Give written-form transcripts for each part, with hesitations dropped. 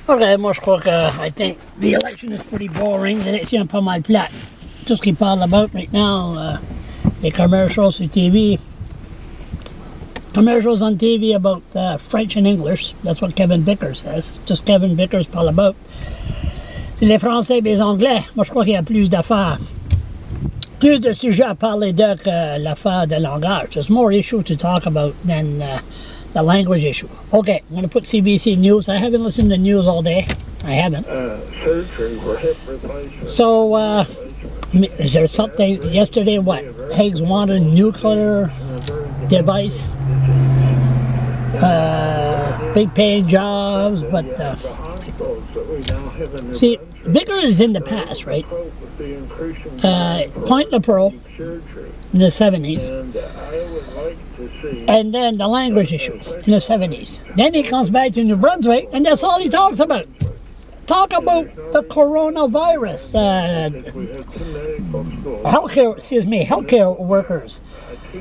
Ok, moi je crois que I think the election is pretty boring. L'élection est pas mal plate. Tout ce qu'ils parlent about right now, les commercials sur TV. Commercials on TV about French and English. That's what Kevin Vickers says. Just Kevin Vickers parle about. C'est les Français et les Anglais. Moi je crois qu'il y a plus d'affaires. Plus de sujets à parler de que l'affaire de langage. There's more issue to talk about than the language issue. Okay, I'm going to put CBC News. I haven't listened to news all day. I haven't. So, is there something yesterday? What? Higgs wanted a nuclear device, big paying jobs, but see, Vickers is in the past, right? Point de Pearl in the 70s, and then the language issue in the 70s. Then he comes back to New Brunswick, and that's all he talks about. Talk about the coronavirus, healthcare workers.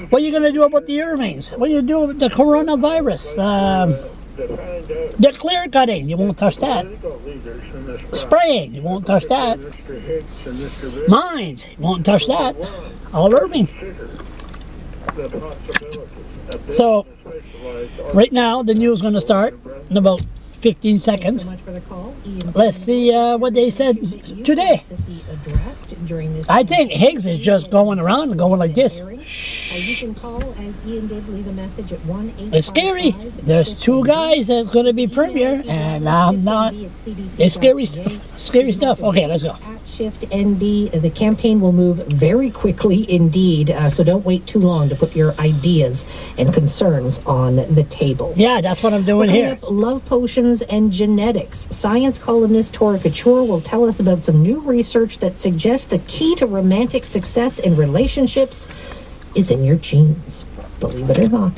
What are you going to do about the Irvings? What do you do with the coronavirus? The clear cutting, you won't touch that. Spraying, you won't touch that. Mines, you won't touch that. All Irving. So, right now, the news is going to start in about 15 seconds. Let's see what they said today. I think Higgs is just going around and going like this. It's scary. There's two guys that's going to be premier, and I'm not. It's scary stuff. Scary stuff. Okay, let's go. Shift NB. The campaign will move very quickly indeed, so don't wait too long to put your ideas and concerns on the table. Yeah, that's what I'm doing here. Love potions and genetics. Science columnist Tora Couture will tell us about some new research that suggests the key to romantic success in relationships is in your genes. Believe it or not.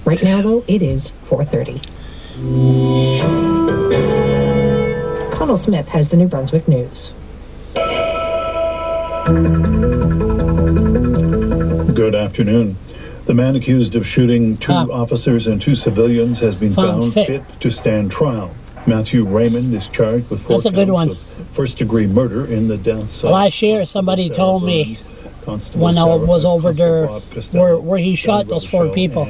Right now, though, it is 4:30. Connell Smith has the New Brunswick News. Good afternoon. The man accused of shooting two officers and two civilians has been found fit to stand trial. Matthew Raymond is charged with 4 counts of first-degree murder in the deaths of... Last year, somebody told me when I was over there where he shot those 4 people.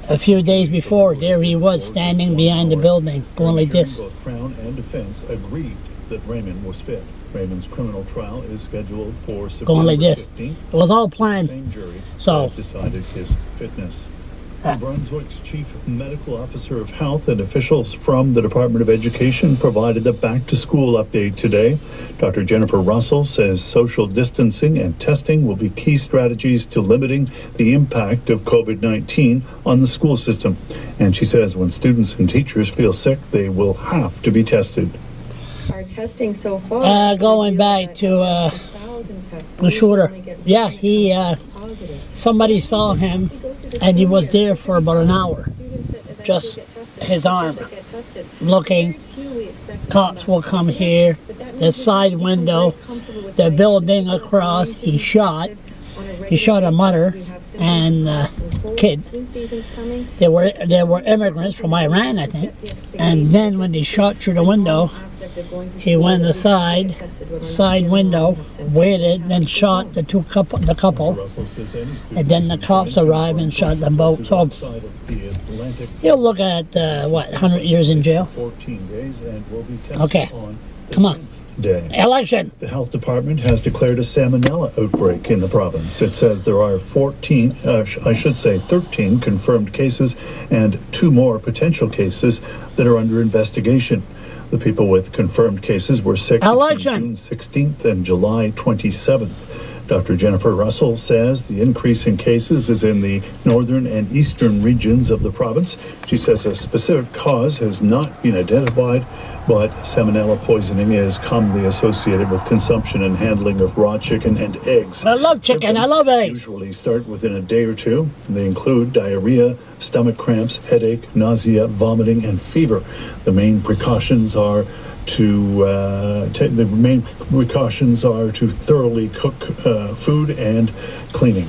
A few days before, there he was standing behind the building, going like this. Both Crown and defense agreed that Raymond was fit. Raymond's criminal trial is scheduled for September 15th. It was all planned. Same jury so decided his fitness. Brunswick's chief medical officer of health and officials from the Department of Education provided a back-to-school update today. Dr. Jennifer Russell says social distancing and testing will be key strategies to limiting the impact of COVID-19 on the school system. And she says when students and teachers feel sick, they will have to be tested. Our testing so far. Going back to the shooter. Yeah, he. Somebody saw him, and he was there for about an hour. Just his arm, looking. Cops will come here. The side window, the building across. He shot. He shot a mother and kid. They were immigrants from Iran, I think. And then when they shot through the window, he went aside, side window, waited, then shot the couple, and then the cops arrived and shot them both. So he'll look at 100 years in jail. Okay, come on. Election. The health department has declared a salmonella outbreak in the province. It says there are 13 confirmed cases and 2 more potential cases that are under investigation. The people with confirmed cases were sick between June 16th and July 27th. Dr. Jennifer Russell says the increase in cases is in the northern and eastern regions of the province. She says a specific cause has not been identified, but salmonella poisoning is commonly associated with consumption and handling of raw chicken and eggs. I love chicken. I love eggs. Usually start within a day or two. They include diarrhea, stomach cramps, headache, nausea, vomiting, and fever. The main precautions are to thoroughly cook food and cleaning.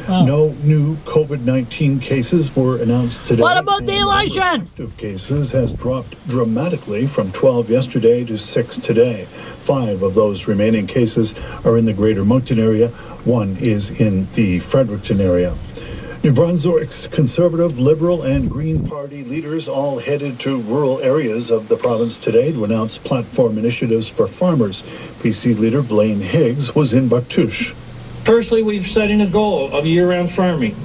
No new COVID-19 cases were announced today. What about the election? Active cases has dropped dramatically from 12 yesterday to 6 today. 5 of those remaining cases are in the Greater Moncton area. 1 is in the Fredericton area. New Brunswick's Conservative, Liberal, and Green Party leaders all headed to rural areas of the province today to announce platform initiatives for farmers. PC leader Blaine Higgs was in Bactouche. Firstly, we've set in a goal of year-round farming.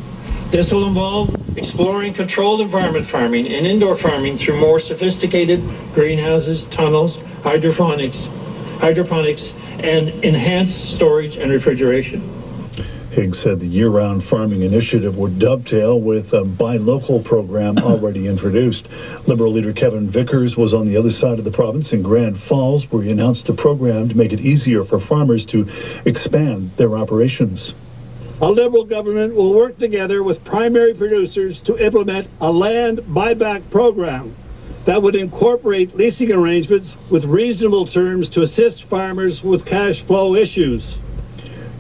This will involve exploring controlled environment farming and indoor farming through more sophisticated greenhouses, tunnels, hydroponics, and enhanced storage and refrigeration. Higgs said the year-round farming initiative would dovetail with a buy local program already introduced. Liberal leader Kevin Vickers was on the other side of the province in Grand Falls, where he announced a program to make it easier for farmers to expand their operations. A Liberal government will work together with primary producers to implement a land buyback program that would incorporate leasing arrangements with reasonable terms to assist farmers with cash flow issues.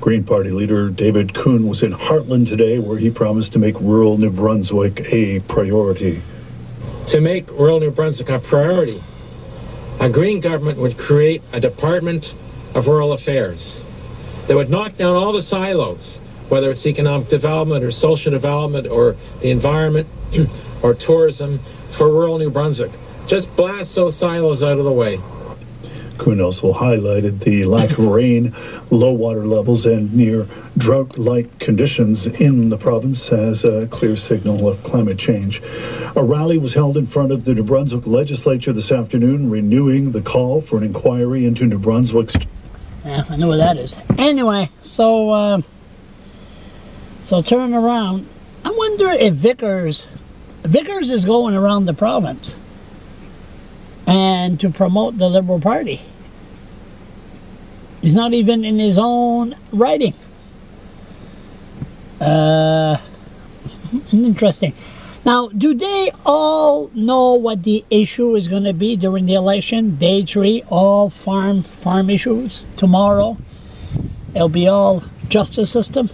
Green Party leader David Kuhn was in Heartland today, where he promised to make rural New Brunswick a priority. To make rural New Brunswick a priority, a Green government would create a Department of Rural Affairs that would knock down all the silos, whether it's economic development or social development or the environment or tourism for rural New Brunswick. Just blast those silos out of the way. Kuhn also highlighted the lack of rain, low water levels, and near drought-like conditions in the province as a clear signal of climate change. A rally was held in front of the New Brunswick legislature this afternoon, renewing the call for an inquiry into New Brunswick's... Yeah, I know what that is. Anyway, so turn around. I wonder if Vickers is going around the province and to promote the Liberal Party. He's not even in his own writing. Interesting. Now, do they all know what the issue is going to be during the election? Day 3, all farm issues tomorrow. It'll be all justice system.